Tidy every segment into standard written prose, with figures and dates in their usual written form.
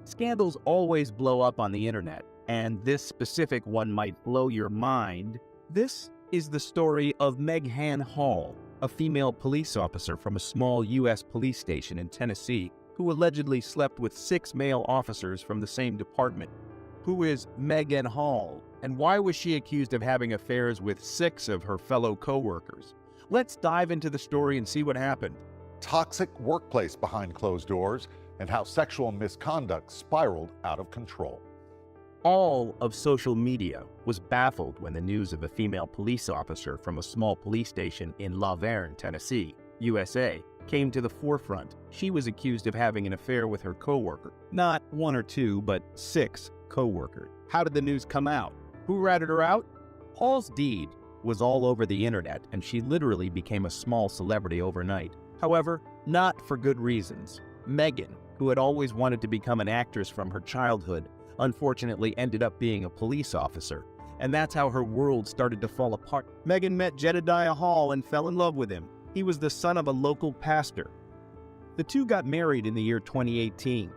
Scandals always blow up on the internet, and this specific one might blow your mind. This is the story of Meg Han Hall, a female police officer from a small U.S. police station in Tennessee who allegedly slept with 6 male officers from the same department. Who is Megan Hall, and why was she accused of having affairs with 6 of her fellow co-workers? Let's dive into the story and see what happened. Toxic workplace behind closed doors, and how sexual misconduct spiraled out of control. All of social media was baffled when the news of a female police officer from a small police station in LaVergne, Tennessee, USA, came to the forefront. She was accused of having an affair with her co-worker. Not 1 or 2, but 6 co-workers. How did the news come out? Who ratted her out? Hall's deed was all over the internet, and she literally became a small celebrity overnight. However, not for good reasons. Megan, who had always wanted to become an actress from her childhood, unfortunately ended up being a police officer, and that's how her world started to fall apart. Megan met Jedediah Hall and fell in love with him. He was the son of a local pastor. The two got married in the year 2018.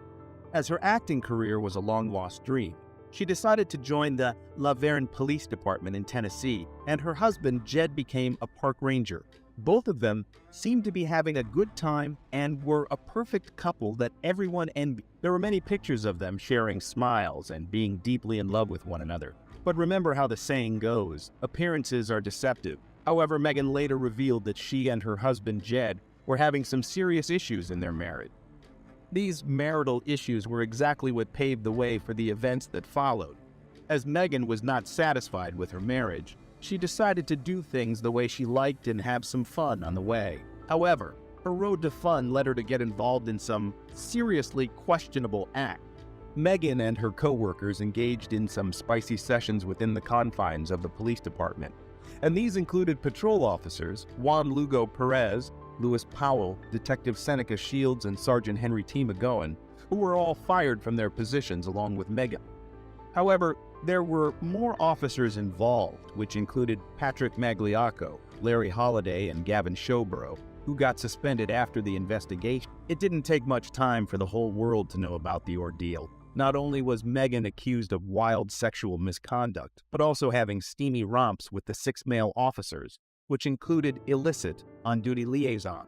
As her acting career was a long-lost dream, she decided to join the LaVergne Police Department in Tennessee, and her husband, Jed, became a park ranger. Both of them seemed to be having a good time and were a perfect couple that everyone envied. There were many pictures of them sharing smiles and being deeply in love with one another. But remember how the saying goes, appearances are deceptive. However, Megan later revealed that she and her husband, Jed, were having some serious issues in their marriage. These marital issues were exactly what paved the way for the events that followed. As Megan was not satisfied with her marriage, she decided to do things the way she liked and have some fun on the way. However, her road to fun led her to get involved in some seriously questionable acts. Megan and her co-workers engaged in some spicy sessions within the confines of the police department, and these included patrol officers Juan Lugo Perez, Louis Powell, Detective Seneca Shields, and Sergeant Henry T. McGowan, who were all fired from their positions along with Megan. However, there were more officers involved, which included Patrick Magliacco, Larry Holliday, and Gavin Showborough, who got suspended after the investigation. It didn't take much time for the whole world to know about the ordeal. Not only was Megan accused of wild sexual misconduct, but also having steamy romps with the 6 male officers, which included illicit on-duty liaison.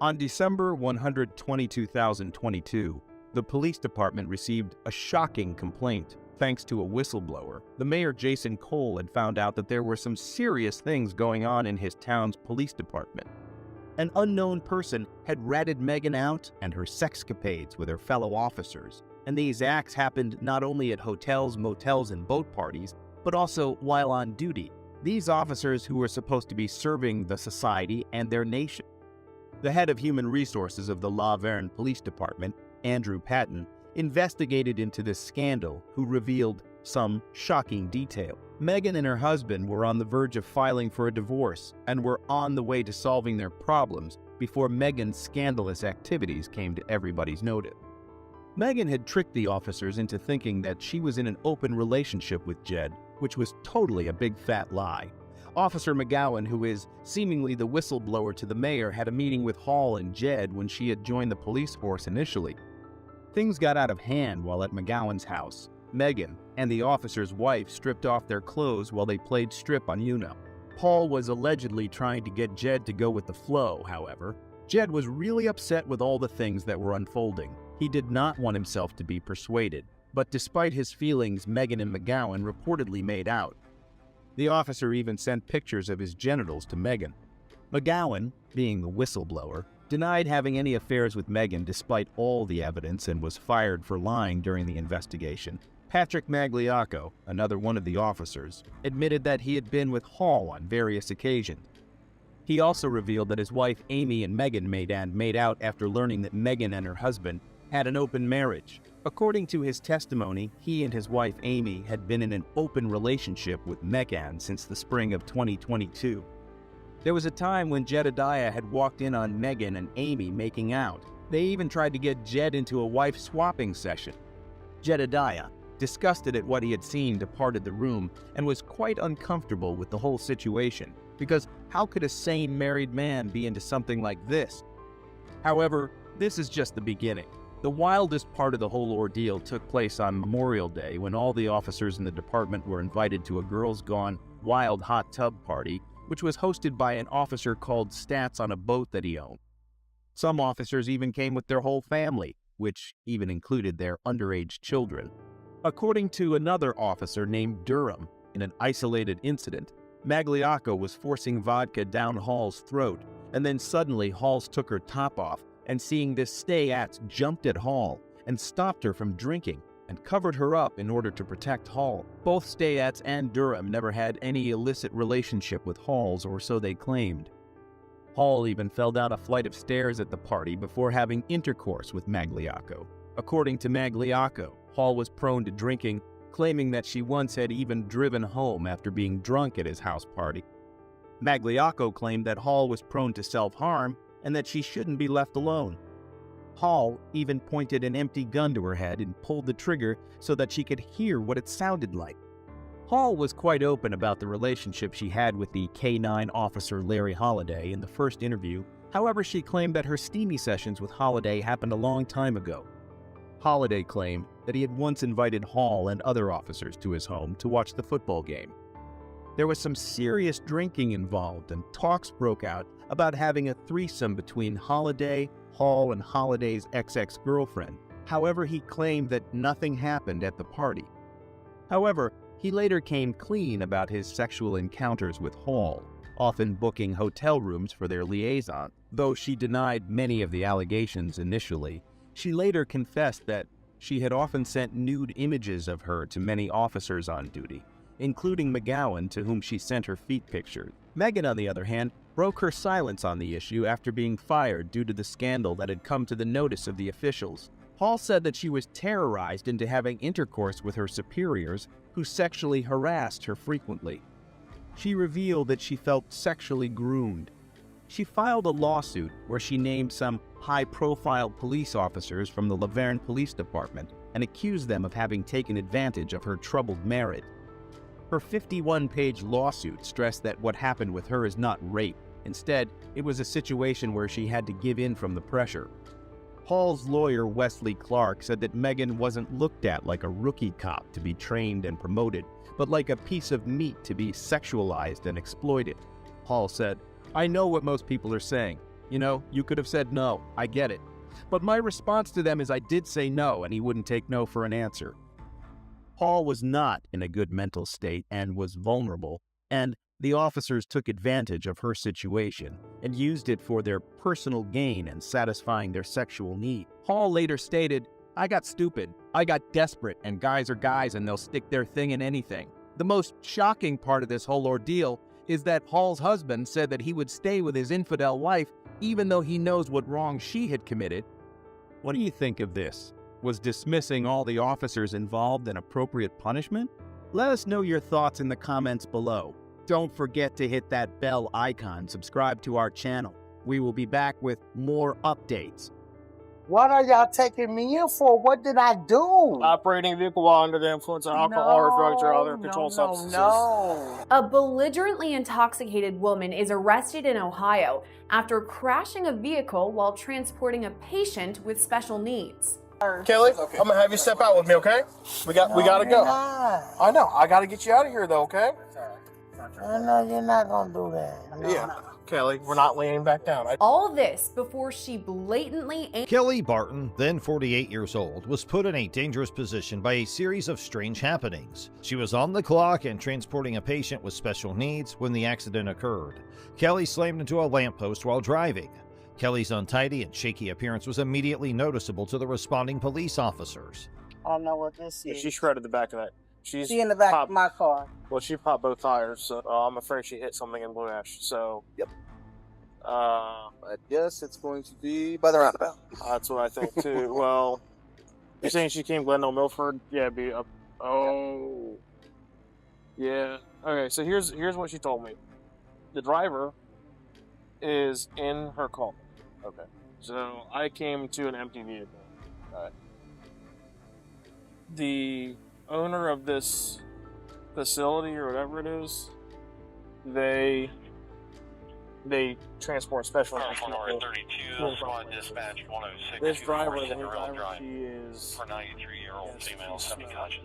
On December 122, 2022, the police department received a shocking complaint. Thanks to a whistleblower, the mayor Jason Cole had found out that there were some serious things going on in his town's police department. An unknown person had ratted Megan out and her sexcapades with her fellow officers, and these acts happened not only at hotels, motels, and boat parties, but also while on duty. These officers who were supposed to be serving the society and their nation. The head of human resources of the LaVergne Police Department, Andrew Patton, investigated into this scandal, who revealed some shocking detail. Megan and her husband were on the verge of filing for a divorce and were on the way to solving their problems before Megan's scandalous activities came to everybody's notice. Megan had tricked the officers into thinking that she was in an open relationship with Jed, which was totally a big fat lie. Officer McGowan, who is seemingly the whistleblower to the mayor, had a meeting with Hall and Jed when she had joined the police force initially. Things got out of hand while at McGowan's house. Megan and the officer's wife stripped off their clothes while they played strip on Uno. Paul was allegedly trying to get Jed to go with the flow, however. Jed was really upset with all the things that were unfolding. He did not want himself to be persuaded, but despite his feelings, Megan and McGowan reportedly made out. The officer even sent pictures of his genitals to Megan. McGowan, being the whistleblower, denied having any affairs with Megan despite all the evidence and was fired for lying during the investigation. Patrick Magliacco, another one of the officers, admitted that he had been with Hall on various occasions. He also revealed that his wife Amy and Megan made out after learning that Megan and her husband had an open marriage. According to his testimony, he and his wife Amy had been in an open relationship with Megan since the spring of 2022. There was a time when Jedediah had walked in on Megan and Amy making out. They even tried to get Jed into a wife-swapping session. Jedediah, disgusted at what he had seen, departed the room and was quite uncomfortable with the whole situation, because how could a sane married man be into something like this? However, this is just the beginning. The wildest part of the whole ordeal took place on Memorial Day when all the officers in the department were invited to a Girls Gone Wild hot tub party, which was hosted by an officer called Stats on a boat that he owned. Some officers even came with their whole family, which even included their underage children. According to another officer named Durham, in an isolated incident, Magliocco was forcing vodka down Hall's throat, and then suddenly Halls took her top off, and seeing this, stay-ats jumped at Hall and stopped her from drinking and covered her up in order to protect Hall. Both stay-ats and Durham never had any illicit relationship with Halls, or so they claimed. Hall even fell down a flight of stairs at the party before having intercourse with Magliocco. According to Magliocco, Hall was prone to drinking, claiming that she once had even driven home after being drunk at his house party. Magliocco claimed that Hall was prone to self-harm and that she shouldn't be left alone. Hall even pointed an empty gun to her head and pulled the trigger so that she could hear what it sounded like. Hall was quite open about the relationship she had with the K-9 officer Larry Holliday in the first interview. However, she claimed that her steamy sessions with Holliday happened a long time ago. Holliday claimed that he had once invited Hall and other officers to his home to watch the football game. There was some serious drinking involved, and talks broke out about having a threesome between Holliday, Hall, and Holliday's ex-girlfriend. However, he claimed that nothing happened at the party. However, he later came clean about his sexual encounters with Hall, often booking hotel rooms for their liaison. Though she denied many of the allegations initially, she later confessed that she had often sent nude images of her to many officers on duty, including McGowan, to whom she sent her feet pictures. Megan, on the other hand, broke her silence on the issue after being fired due to the scandal that had come to the notice of the officials. Hall said that she was terrorized into having intercourse with her superiors, who sexually harassed her frequently. She revealed that she felt sexually groomed. She filed a lawsuit where she named some high-profile police officers from the LaVergne Police Department and accused them of having taken advantage of her troubled marriage. Her 51-page lawsuit stressed that what happened with her is not rape. Instead, it was a situation where she had to give in from the pressure. Hall's lawyer, Wesley Clark, said that Megan wasn't looked at like a rookie cop to be trained and promoted, but like a piece of meat to be sexualized and exploited. Hall said, "I know what most people are saying. You know, you could have said no, I get it. But my response to them is I did say no, and he wouldn't take no for an answer." Hall was not in a good mental state and was vulnerable, and the officers took advantage of her situation and used it for their personal gain and satisfying their sexual need. Hall later stated, "I got stupid, I got desperate, and guys are guys and they'll stick their thing in anything." The most shocking part of this whole ordeal is that Hall's husband said that he would stay with his infidel wife even though he knows what wrong she had committed. What do you think of this? Was dismissing all the officers involved an appropriate punishment? Let us know your thoughts in the comments below. Don't forget to hit that bell icon, subscribe to our channel. We will be back with more updates. What are y'all taking me in for? What did I do? Operating a vehicle while under the influence of alcohol or drugs or other controlled substances. No. A belligerently intoxicated woman is arrested in Ohio after crashing a vehicle while transporting a patient with special needs. Kelly, I'm gonna have you step out with me, okay? We gotta go. I know. I gotta get you out of here though, okay? I know you're not gonna do that. No. Yeah. Kelly, we're not laying back down. All this before she blatantly Kelly Barton, then 48 years old, was put in a dangerous position by a series of strange happenings. She was on the clock and transporting a patient with special needs when the accident occurred. Kelly slammed into a lamppost while driving. Kelly's untidy and shaky appearance was immediately noticeable to the responding police officers. I don't know what this is. She shredded the back of that. She in the back of my car. Well, she popped both tires, so I'm afraid she hit something in Blue Ash. So, yep. I guess it's going to be by the roundabout. That's what I think too. Well, you're saying she came Glendale Milford? Yeah, it'd be up. Oh, yeah. Okay, so here's what she told me. The driver is in her car. Okay, so I came to an empty vehicle. The owner of this facility or whatever it is, they they transport special needs Phone people. number 32, squad dispatch 106. This driver, the Cinderella driver, Drive. she is For 93-year-old female semi-conscious.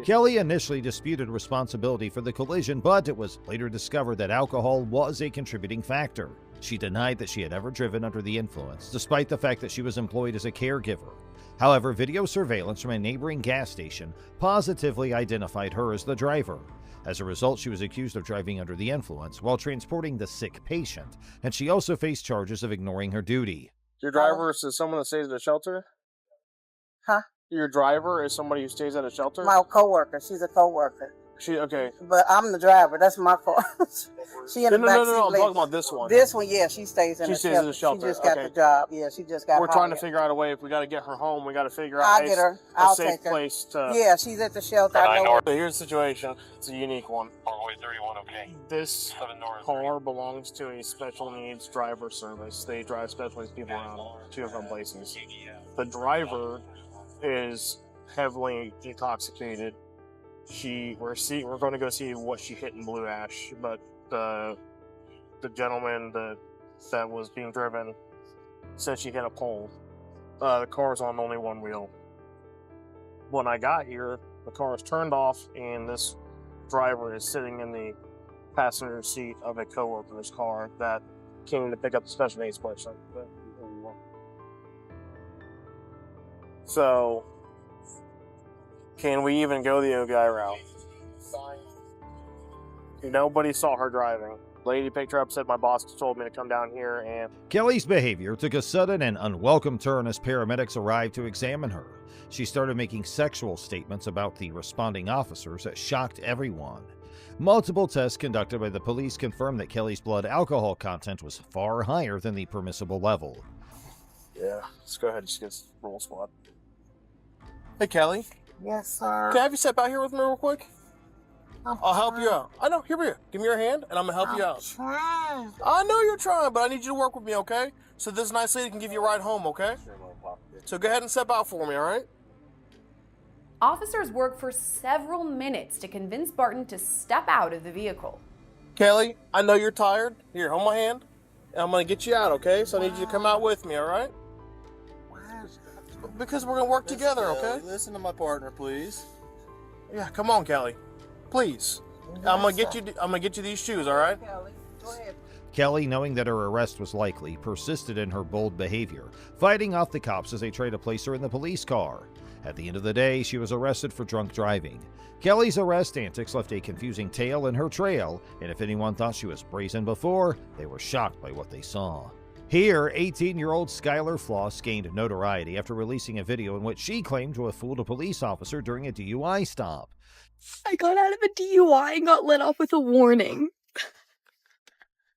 Kelly initially disputed responsibility for the collision, but it was later discovered that alcohol was a contributing factor. She denied that she had ever driven under the influence, despite the fact that she was employed as a caregiver. However, video surveillance from a neighboring gas station positively identified her as the driver. As a result, she was accused of driving under the influence while transporting the sick patient, and she also faced charges of ignoring her duty. Your driver is someone that stays at a shelter? Huh? Your driver is somebody who stays at a shelter? My coworker. She's a coworker. Okay. But I'm the driver. That's my car. She in the back No, seat I'm lady. talking about this one. This one, yeah, she stays in She the stays shelter. in the shelter, She just got okay. the job. Yeah, she just got We're trying to hired. figure out a way, if we got to get her home, we got to figure out I'll get her. a I'll safe take her. place to... Yeah, she's at the shelter. I know her. So here's the situation. It's a unique one. Parkway 31, okay. This 7 North. car belongs to a special needs driver service. They drive special needs people around to different places. The driver is heavily intoxicated. We're going to go see what she hit in Blue Ash, but the gentleman that was being driven said she hit a pole. The car's on only one wheel. When I got here, the car is turned off, and this driver is sitting in the passenger seat of a coworker's car that came to pick up the special needs person. So, can we even go the OGI route? Nobody saw her driving. Lady picked her up, said my boss told me to come down here, and Kelly's behavior took a sudden and unwelcome turn as paramedics arrived to examine her. She started making sexual statements about the responding officers that shocked everyone. Multiple tests conducted by the police confirmed that Kelly's blood alcohol content was far higher than the permissible level. yeah, let's go ahead and just get roll squad. Hey, Kelly. Yes, sir. Can I have you step out here with me real quick? I'll help you out. I know. Here we go. Give me your hand, and I'm gonna help you out. Trying. I know you're trying, but I need you to work with me, okay? So this nice lady can give you a ride home, okay? So go ahead and step out for me, all right? Officers worked for several minutes to convince Barton to step out of the vehicle. Kelly, I know you're tired. Here, hold my hand. And I'm gonna get you out, okay? So I need you to come out with me, all right? Because we're gonna work together, okay? Listen to my partner, please. Yeah, come on, Kelly. Please. I'm gonna get you these shoes, all right? Kelly, go ahead. Kelly, knowing that her arrest was likely, persisted in her bold behavior, fighting off the cops as they tried to place her in the police car. At the end of the day, she was arrested for drunk driving. Kelly's arrest antics left a confusing tale in her trail, and if anyone thought she was brazen before, they were shocked by what they saw. Here, 18-year-old Skyler Floss gained notoriety after releasing a video in which she claimed to have fooled a police officer during a DUI stop. I got out of a DUI and got let off with a warning.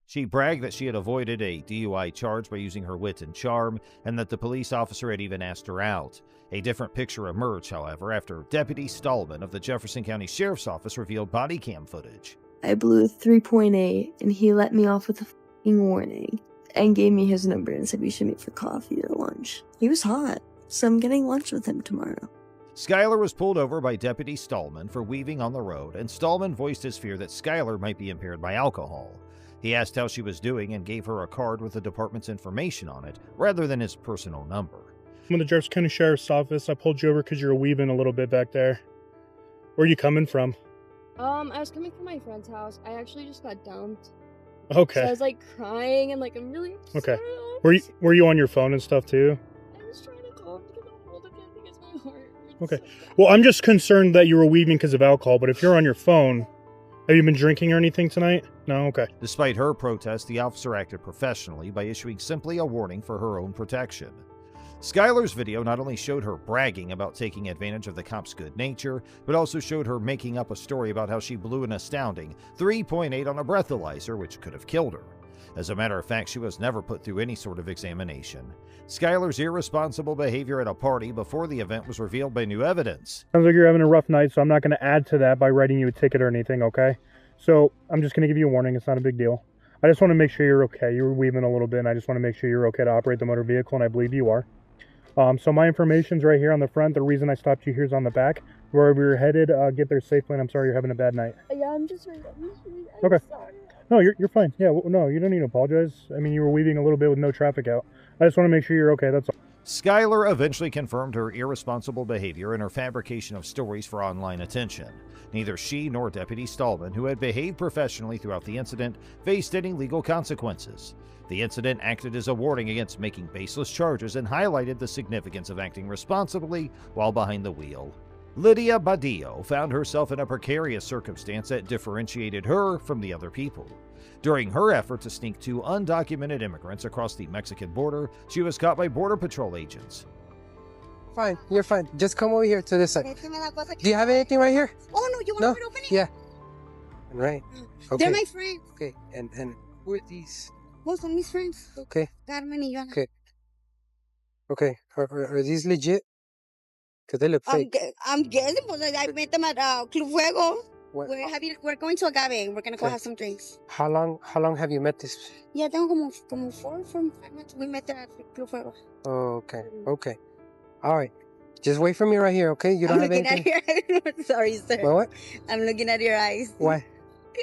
She bragged that she had avoided a DUI charge by using her wit and charm, and that the police officer had even asked her out. A different picture emerged, however, after Deputy Stallman of the Jefferson County Sheriff's Office revealed body cam footage. I blew a 3.8 and he let me off with a f***ing warning and gave me his number and said we should meet for coffee or lunch. He was hot, so I'm getting lunch with him tomorrow. Skyler was pulled over by Deputy Stallman for weaving on the road, and Stallman voiced his fear that Skyler might be impaired by alcohol. He asked how she was doing and gave her a card with the department's information on it, rather than his personal number. I'm with the Jefferson County Sheriff's Office. I pulled you over because you were weaving a little bit back there. Where are you coming from? I was coming from my friend's house. I actually just got dumped. Okay. So I was like crying and like I'm really upset. Okay. Were you on your phone and stuff too? I was trying to call him to get a hold of him because my heart was Okay. so Well, I'm just concerned that you were weaving because of alcohol, but if you're on your phone, have you been drinking or anything tonight? No? Okay. Despite her protest, the officer acted professionally by issuing simply a warning for her own protection. Skyler's video not only showed her bragging about taking advantage of the cops' good nature, but also showed her making up a story about how she blew an astounding 3.8 on a breathalyzer, which could have killed her. As a matter of fact, she was never put through any sort of examination. Skyler's irresponsible behavior at a party before the event was revealed by new evidence. Sounds like you're having a rough night, so I'm not going to add to that by writing you a ticket or anything, okay? So I'm just going to give you a warning. It's not a big deal. I just want to make sure you're okay. You were weaving a little bit, and I just want to make sure you're okay to operate the motor vehicle, and I believe you are. So my information's right here on the front. The reason I stopped you here is on the back. Wherever you're headed, get there safely, and I'm sorry you're having a bad night. Yeah, I'm just really Okay. sorry. No, you're fine. Yeah, no, you don't need to apologize. I mean, you were weaving a little bit with no traffic out. I just want to make sure you're okay, that's all. Skyler eventually confirmed her irresponsible behavior and her fabrication of stories for online attention. Neither she nor Deputy Stallman, who had behaved professionally throughout the incident, faced any legal consequences. The incident acted as a warning against making baseless charges and highlighted the significance of acting responsibly while behind the wheel. Lydia Bado found herself in a precarious circumstance that differentiated her from the other people. During her effort to sneak 2 undocumented immigrants across the Mexican border, she was caught by Border Patrol agents. Fine, you're fine. Just come over here to this side. Do you have anything right here? Oh no, you want me to open it? Yeah. Right. Okay. They're my friends. Okay, and who are these? Most of my friends. Okay. Carmen y Joana. Okay. Okay. Are these legit? Because they look fake. I'm guessing, but I met them at Club Fuego. What? We're going to Agave. We're gonna go have some drinks. How long have you met this? Yeah, tengo como 4 from 5 months. We met at Club Fuego. Oh, okay. Okay. All right. Just wait for me right here, okay? You don't have anything? I'm looking at your Sorry, sir. What? I'm looking at your eyes. Why?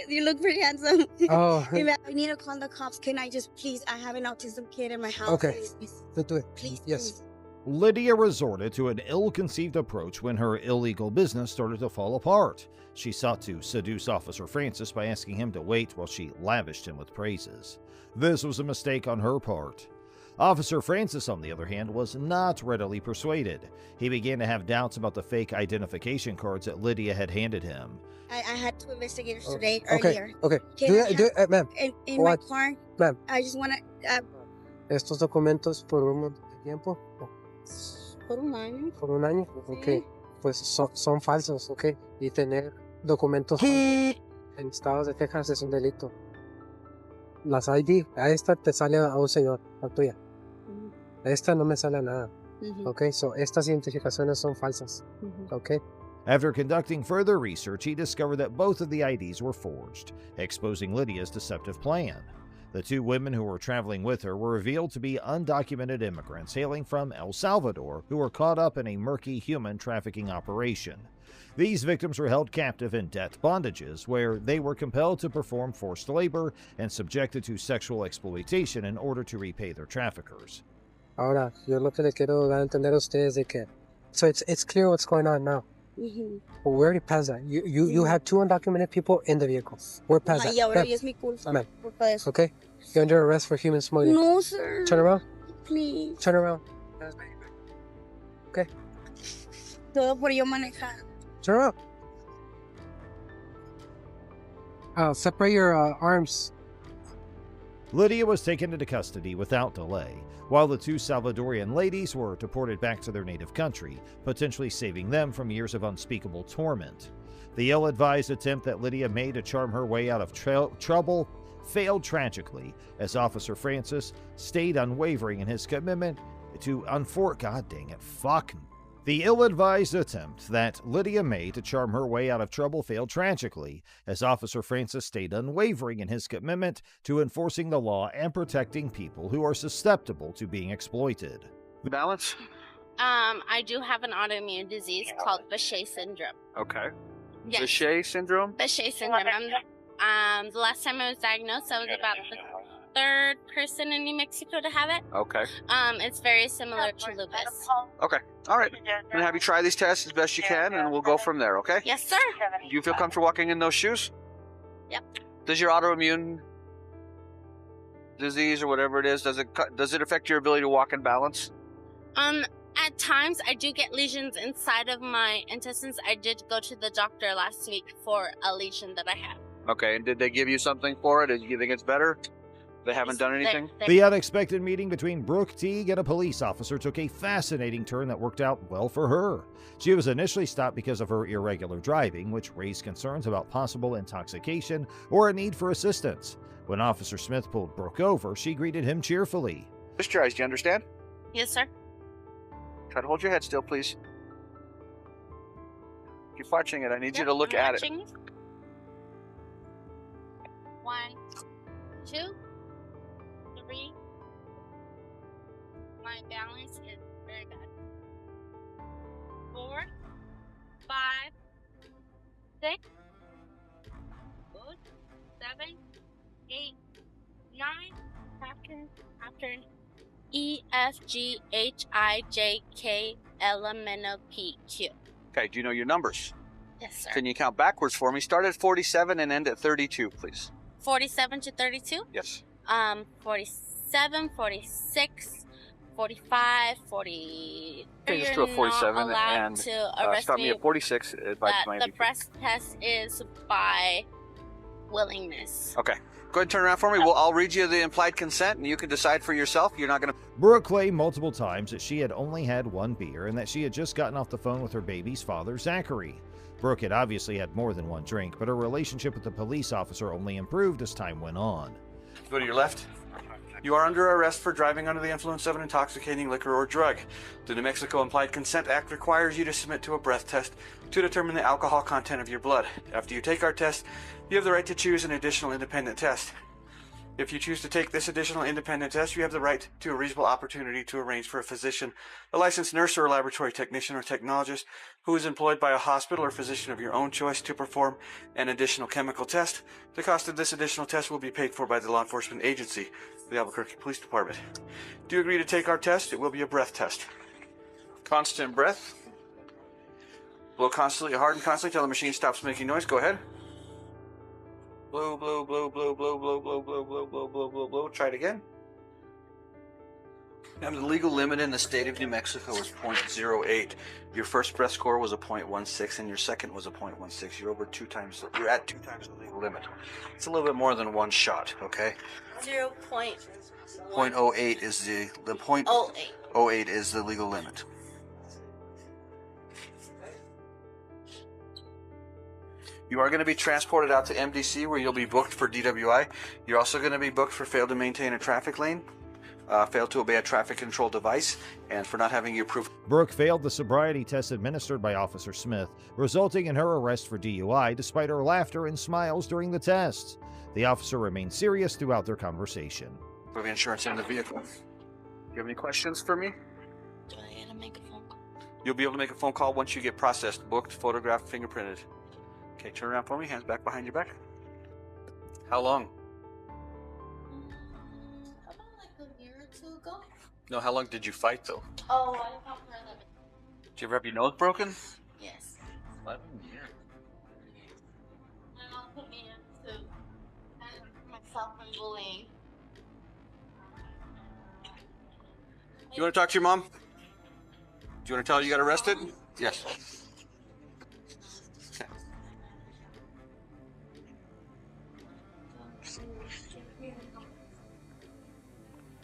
You look pretty handsome. Oh. I need to call the cops. Can I just please? I have an autism kid in my house. Okay. Please. Let's do it. Please. Yes. Please. Lydia resorted to an ill-conceived approach when her illegal business started to fall apart. She sought to seduce Officer Francis by asking him to wait while she lavished him with praises. This was a mistake on her part. Officer Francis, on the other hand, was not readily persuaded. He began to have doubts about the fake identification cards that Lydia had handed him. I had 2 investigators today Okay. earlier. Okay. Can Do it, ma'am. In my car. Ma'am. I just want to. Estos documentos por un montón de tiempo. Por un año. Por un año. Ok. Pues son falsos, ok. Y tener documentos falsos en estados de Texas es un delito. Las ID, a esta te sale a un señor, a tuya. A esta no me sale a nada. Ok, so estas identificaciones son falsas. Ok. After conducting further research, he discovered that both of the IDs were forged, exposing Lydia's deceptive plan. The 2 women who were traveling with her were revealed to be undocumented immigrants hailing from El Salvador who were caught up in a murky human trafficking operation. These victims were held captive in debt bondages, where they were compelled to perform forced labor and subjected to sexual exploitation in order to repay their traffickers. Ahora, yo lo que le quiero dar a entender a ustedes de que, so it's clear what's going on now. Well, we already passed that. You had 2 undocumented people in the vehicle. We're past that. Y ahora ya es mi culpa. Ma'am. Eso. Okay? You're under arrest for human smuggling. No, sir. Turn around. Please. Turn around. Okay. Todo por yo manejar. Turn around. Separate your arms. Lydia was taken into custody without delay, while the 2 Salvadorian ladies were deported back to their native country, potentially saving them from years of unspeakable torment. The ill-advised attempt that Lydia made to charm her way out of trouble failed tragically, as Officer Francis stayed unwavering in his commitment to The ill-advised attempt that Lydia made to charm her way out of trouble failed tragically, as Officer Francis stayed unwavering in his commitment to enforcing the law and protecting people who are susceptible to being exploited. Balance? I do have an autoimmune disease called Behçet syndrome. Okay. Yes. Behçet syndrome? Behçet syndrome. The last time I was diagnosed, I was about the 3rd person in New Mexico to have it. Okay. It's very similar to lupus. Okay. All right. I'm going to have you try these tests as best you can, and we'll go from there, okay? Yes, sir. Do you feel comfortable walking in those shoes? Yep. Does your autoimmune disease or whatever it is, does it affect your ability to walk and balance? At times, I do get lesions inside of my intestines. I did go to the doctor last week for a lesion that I have. Okay, and did they give you something for it? Do you think it's better? They haven't done anything? The unexpected meeting between Brooke, Teague, and a police officer took a fascinating turn that worked out well for her. She was initially stopped because of her irregular driving, which raised concerns about possible intoxication or a need for assistance. When Officer Smith pulled Brooke over, she greeted him cheerfully. Just your eyes, do you understand? Yes, sir. Try to hold your head still, please. Keep watching it. I need you to look at it. 1, 2, 3. My balance is very bad. 4, 5, 6, 7, Pattern EFGHIJKLMNOPQ. Okay, do you know your numbers? Yes, sir. Can you count backwards for me? Start at 47 and end at 32, please. 47 to 32? Yes. 47, 46, 45, 40. Okay, just do a 47 and stop me at 46. The breast test is by willingness. Okay. Go ahead and turn around for me. I'll read you the implied consent, and you can decide for yourself. You're not going to... Brooke claimed multiple times that she had only had one beer and that she had just gotten off the phone with her baby's father, Zachary. Brooke had obviously had more than one drink, but her relationship with the police officer only improved as time went on. Go to your left. You are under arrest for driving under the influence of an intoxicating liquor or drug. The New Mexico Implied Consent Act requires you to submit to a breath test to determine the alcohol content of your blood. After you take our test, you have the right to choose an additional independent test. If you choose to take this additional independent test, you have the right to a reasonable opportunity to arrange for a physician, a licensed nurse or a laboratory technician or technologist who is employed by a hospital or physician of your own choice to perform an additional chemical test. The cost of this additional test will be paid for by the law enforcement agency, the Albuquerque Police Department. Do you agree to take our test? It will be a breath test. Constant breath. Blow constantly, hard and constantly till the machine stops making noise. Go ahead. Blow, blow, blow, blow, blow, blow, blow, blow, blow, blow, blow, blow, blow. Try it again. And the legal limit in the state of New Mexico is 0.08. Your first breath score was a 0.16, and your second was a 0.16. You're at 2 times the legal limit. It's a little bit more than one shot, okay? 0.08 is the 0.08 is the legal limit. You are going to be transported out to MDC where you'll be booked for DWI. You're also going to be booked for failed to maintain a traffic lane, failed to obey a traffic control device, and for not having your proof. Brooke failed the sobriety test administered by Officer Smith, resulting in her arrest for DUI despite her laughter and smiles during the test. The officer remained serious throughout their conversation. We have insurance in the vehicle. Do you have any questions for me? Do I need to make a phone call? You'll be able to make a phone call once you get processed, booked, photographed, fingerprinted. Okay, turn around for me. Hands back behind your back. How long? About like a year or two ago. No, how long did you fight, though? Oh, I fought for 11. Did you ever have your nose broken? Yes. 11 years. My mom put me into myself and bullying. You want to talk to your mom? Do you want to tell her you got arrested? Yes. Okay.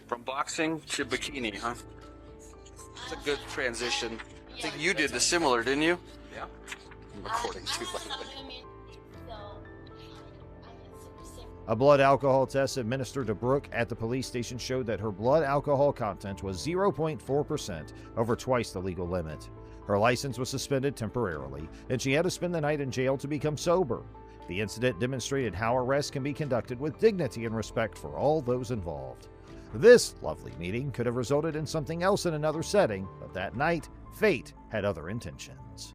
From boxing to bikini, huh? It's a good transition. I think you did the similar, didn't you? Yeah. I'm recording too, by the way. A blood alcohol test administered to Brooke at the police station showed that her blood alcohol content was 0.4%, over twice the legal limit. Her license was suspended temporarily, and she had to spend the night in jail to become sober. The incident demonstrated how arrests can be conducted with dignity and respect for all those involved. This lovely meeting could have resulted in something else in another setting, but that night, fate had other intentions.